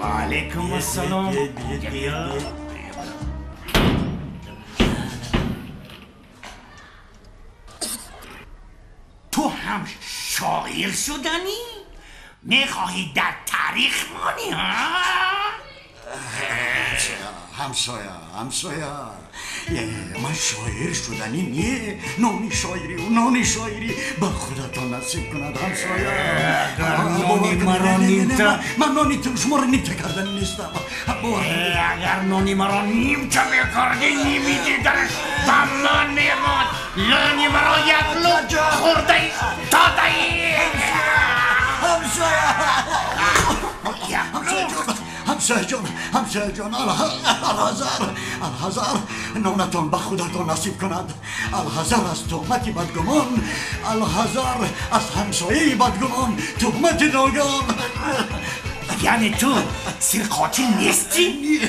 علیکم السلام. تو هم شاعر شدنی؟ میخواهی در تاریخ مانی ها؟ همسایه من شاعر شدنی نیه. نانی شاعری به خودتان نصیب کند همسایه. نانی مرا نیمته من نانی شما را نیمته کردن نیستم. اگر نانی مرا نیمته میکردی نمیدیدنش به من میماد. نانی مرا یک لوک خورده ای داده ای. همسایه جان الحذر نانتان به خودتان نصیب کند. الحذر از تهمت بدگمان، الحذر از همسایه بدگمان، تهمت ناگان. یعنی تو سرقاطی نیستی؟